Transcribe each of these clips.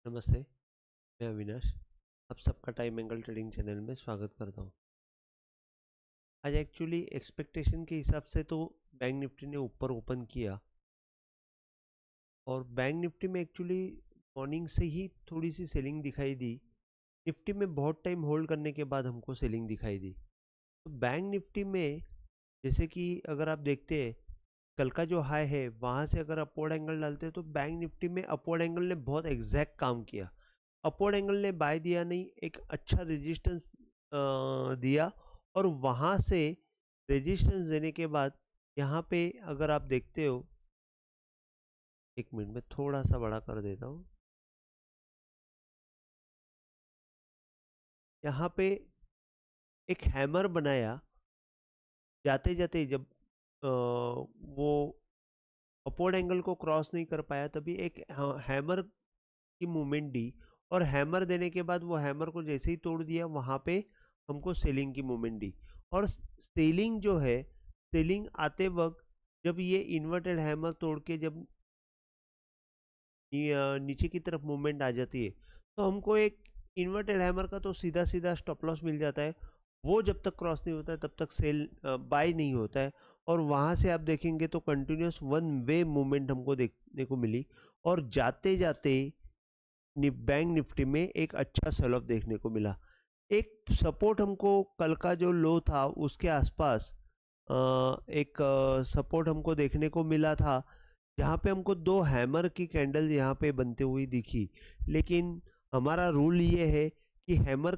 नमस्ते, मैं अविनाश। आप सबका टाइम एंगल ट्रेडिंग चैनल में स्वागत करता हूं। आज एक्चुअली एक्सपेक्टेशन के हिसाब से तो बैंक निफ्टी ने ऊपर ओपन किया और बैंक निफ्टी में एक्चुअली मॉर्निंग से ही थोड़ी सी सेलिंग दिखाई दी। निफ्टी में बहुत टाइम होल्ड करने के बाद हमको सेलिंग दिखाई दी। तो बैंक निफ्टी में जैसे कि अगर आप देखते हैं कल का जो हाई है वहाँ से अगर अपवर्ड एंगल डालते हैं तो बैंक निफ्टी में अपवर्ड एंगल ने बहुत एग्जैक्ट काम किया। अपवर्ड एंगल ने बाय दिया नहीं, एक अच्छा रेजिस्टेंस दिया और वहाँ से रेजिस्टेंस देने के बाद यहाँ पे अगर आप देखते हो, एक मिनट में थोड़ा सा बड़ा कर देता हूँ। यहाँ पे एक हैमर बनाया, जाते जाते जब वो अपवर्ड एंगल को क्रॉस नहीं कर पाया तभी एक हैमर की मूवमेंट दी और हैमर देने के बाद वो हैमर को जैसे ही तोड़ दिया वहाँ पे हमको सेलिंग की मूवमेंट दी। और सेलिंग जो है, सेलिंग आते वक्त जब ये इन्वर्टेड हैमर तोड़ के जब नीचे की तरफ मूवमेंट आ जाती है तो हमको एक इन्वर्टेड हैमर का तो सीधा सीधा स्टॉप लॉस मिल जाता है। वो जब तक क्रॉस नहीं होता है तब तक सेल बाय नहीं होता है और वहाँ से आप देखेंगे तो कंटिन्यूस वन वे मूवमेंट हमको देखने को मिली और जाते जाते बैंक निफ्टी में एक अच्छा सेल ऑफ देखने को मिला। एक सपोर्ट हमको कल का जो लो था उसके आसपास एक सपोर्ट हमको देखने को मिला था जहाँ पे हमको दो हैमर की कैंडल यहाँ पे बनते हुई दिखी। लेकिन हमारा रूल ये है कि हैमर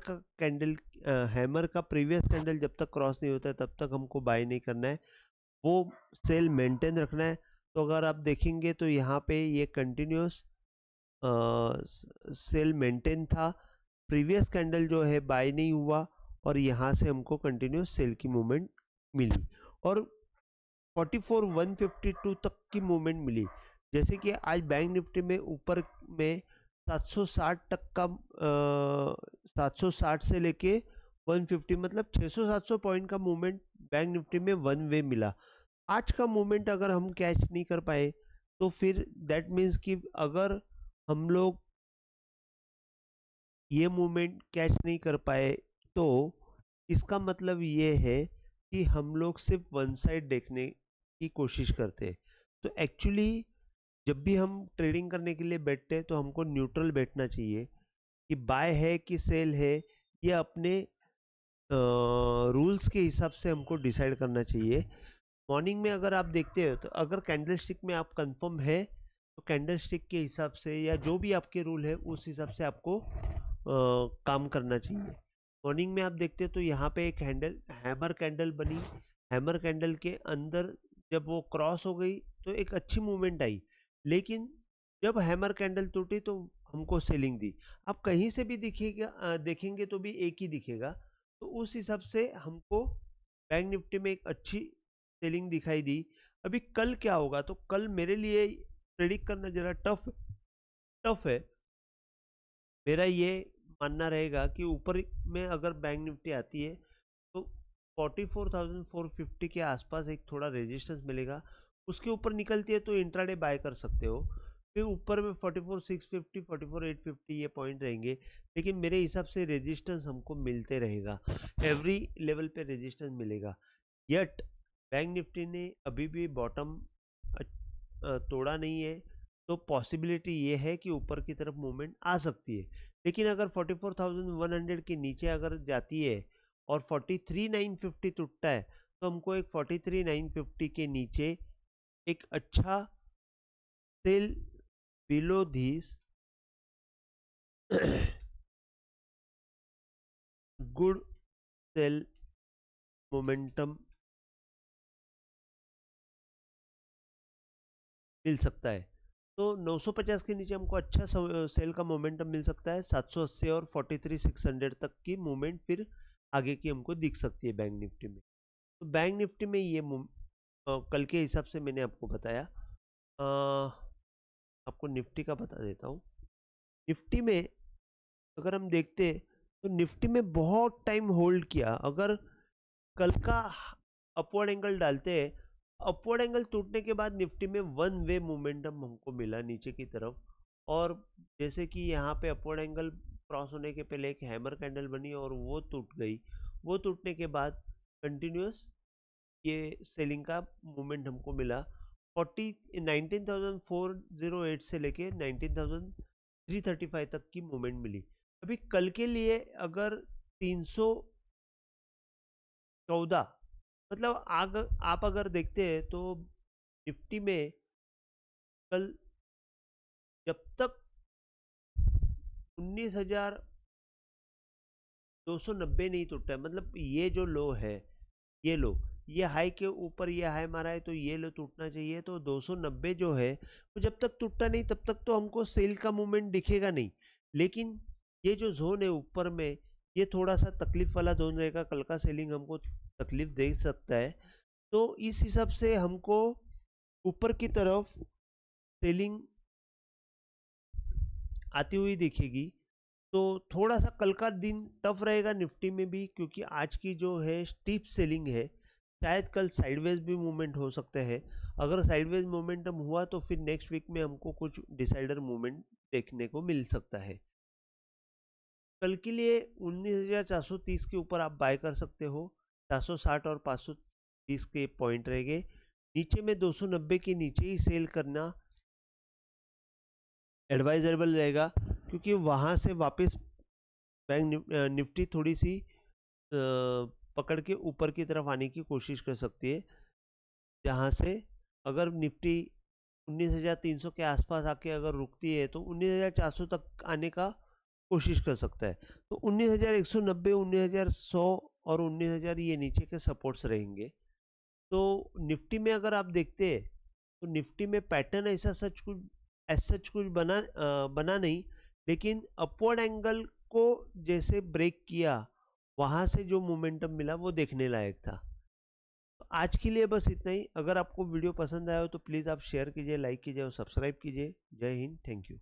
का प्रीवियस कैंडल जब तक क्रॉस नहीं होता है तब तक हमको बाय नहीं करना है, वो सेल मेंटेन रखना है। तो अगर आप देखेंगे तो यहाँ पे ये कंटिन्यूस सेल मेंटेन था, प्रीवियस कैंडल जो है बाय नहीं हुआ और यहाँ से हमको कंटिन्यूस सेल की मूवमेंट मिली और 44,152 तक की मूवमेंट मिली। जैसे कि आज बैंक निफ्टी में ऊपर में 760 तक का 760 से लेके 150 मतलब 600-700 पॉइंट का मूवमेंट बैंक निफ्टी में वन वे मिला। आज का मूवमेंट अगर हम कैच नहीं कर पाए तो फिर दैट मीन्स कि अगर हम लोग ये मूवमेंट कैच नहीं कर पाए तो इसका मतलब ये है कि हम लोग सिर्फ वन साइड देखने की कोशिश करते हैं। तो एक्चुअली जब भी हम ट्रेडिंग करने के लिए बैठते हैं तो हमको न्यूट्रल बैठना चाहिए कि बाय है कि सेल है, ये अपने रूल्स के हिसाब से हमको डिसाइड करना चाहिए। मॉर्निंग में अगर आप देखते हो तो अगर कैंडलस्टिक में आप कंफर्म है तो कैंडलस्टिक के हिसाब से या जो भी आपके रूल है उस हिसाब से आपको काम करना चाहिए। मॉर्निंग में आप देखते हो तो यहाँ पे एक हैमर कैंडल बनी, हैमर कैंडल के अंदर जब वो क्रॉस हो गई तो एक अच्छी मूवमेंट आई, लेकिन जब हैमर कैंडल टूटी तो हमको सेलिंग दी। आप कहीं से भी देखेंगे तो भी एक ही दिखेगा। तो उस हिसाब से हमको बैंक निफ्टी में एक अच्छी सेलिंग दिखाई दी। अभी कल क्या होगा तो कल मेरे लिए प्रेडिक्ट करना जरा टफ है। मेरा ये मानना रहेगा कि ऊपर में अगर बैंक निफ्टी आती है तो 44,450 के आसपास एक थोड़ा रेजिस्टेंस मिलेगा, उसके ऊपर निकलती है तो इंट्राडे बाय कर सकते हो। फिर ऊपर में 44,650 44,850 ये पॉइंट रहेंगे, लेकिन मेरे हिसाब से रेजिस्टेंस हमको मिलते रहेगा, एवरी लेवल पे रेजिस्टेंस मिलेगा। यट बैंक निफ्टी ने अभी भी बॉटम तोड़ा नहीं है तो पॉसिबिलिटी ये है कि ऊपर की तरफ मूवमेंट आ सकती है। लेकिन अगर 44,100 के नीचे अगर जाती है और 43,950 टूटता है तो हमको एक 43,950 के नीचे एक अच्छा sell below this good sell momentum मिल सकता है। तो 950 के नीचे हमको अच्छा सेल का मोमेंटम मिल सकता है। 780 और 43,600 तक की मूवमेंट फिर आगे की हमको दिख सकती है बैंक निफ्टी में। तो बैंक निफ्टी में ये कल के हिसाब से मैंने आपको बताया। आपको निफ्टी का बता देता हूँ। निफ्टी में अगर हम देखते हैं तो निफ्टी में बहुत टाइम होल्ड किया। अगर कल का अपवर्ड एंगल डालते हैं, अपवर्ड एंगल टूटने के बाद निफ्टी में वन वे मोमेंटम हमको मिला नीचे की तरफ और जैसे कि यहाँ पे अपवर्ड एंगल क्रॉस होने के पहले एक हैमर कैंडल बनी और वो टूट गई, वो टूटने के बाद कंटिन्यूस ये सेलिंग का मूवमेंट हमको मिला 19,408 से लेके 19,335 तक की मूवमेंट मिली। अभी कल के लिए अगर 314 मतलब आप अगर देखते हैं तो निफ्टी में कल जब तक 19,290 नहीं टूटा है, मतलब ये जो लो है, ये लो, ये हाई के ऊपर ये हाई मारा है तो ये लो टूटना चाहिए। तो 290 जो है वो जब तक टूटता नहीं तब तक तो हमको सेल का मूवमेंट दिखेगा नहीं। लेकिन ये जो जोन है ऊपर में, ये थोड़ा सा तकलीफ वाला जोन रहेगा, कल का सेलिंग हमको तकलीफ दे सकता है। तो इस हिसाब से हमको ऊपर की तरफ सेलिंग आती हुई दिखेगी। तो थोड़ा सा कल का दिन टफ रहेगा निफ्टी में भी, क्योंकि आज की जो है स्टीप सेलिंग है, शायद कल साइडवेज भी मूवमेंट हो सकते हैं। अगर साइडवेज मोमेंटम हुआ तो फिर नेक्स्ट वीक में हमको कुछ डिसाइडर मूवमेंट देखने को मिल सकता है। कल के लिए 19,430 के ऊपर आप बाय कर सकते हो। 460 और 530 के पॉइंट रहेंगे। नीचे में 290 के नीचे ही सेल करना एडवाइजेबल रहेगा, क्योंकि वहाँ से वापस बैंक निफ्टी थोड़ी सी पकड़ के ऊपर की तरफ आने की कोशिश कर सकती है, जहाँ से अगर निफ्टी 19,300 के आसपास आके अगर रुकती है तो 19,400 तक आने का कोशिश कर सकता है। तो 19,190, 19,100 और 19,000 ये नीचे के सपोर्ट्स रहेंगे। तो निफ्टी में अगर आप देखते हैं तो निफ्टी में पैटर्न ऐसा सच कुछ बना नहीं, लेकिन अपवर्ड एंगल को जैसे ब्रेक किया, वहां से जो मोमेंटम मिला वो देखने लायक था। तो आज के लिए बस इतना ही। अगर आपको वीडियो पसंद आया हो तो प्लीज़ आप शेयर कीजिए, लाइक कीजिए और सब्सक्राइब कीजिए। जय हिंद, थैंक यू।